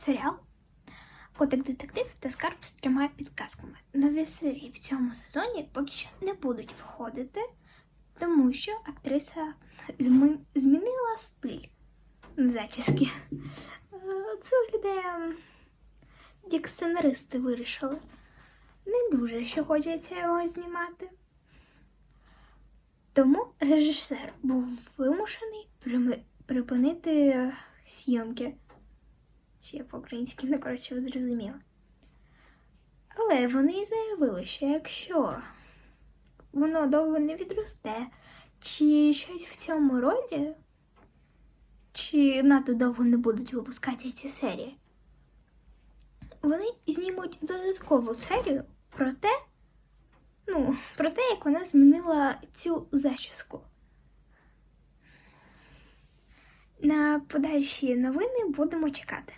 серіал «Котик детектив та скарб з 3 підказками». Нові серії в цьому сезоні поки що не будуть виходити, тому що актриса змінила стиль зачіски. Це виглядає, як сценаристи вирішили. Не дуже що хочеться його знімати. Тому режисер був вимушений припинити зйомки. Чи як по-українськи, ну, коротше, ви зрозуміли. Але вони заявили, що якщо воно довго не відросте, чи щось в цьому роді, чи надто довго не будуть випускати ці серії, вони знімуть додаткову серію про те, як вона змінила цю зачіску. На подальші новини будемо чекати.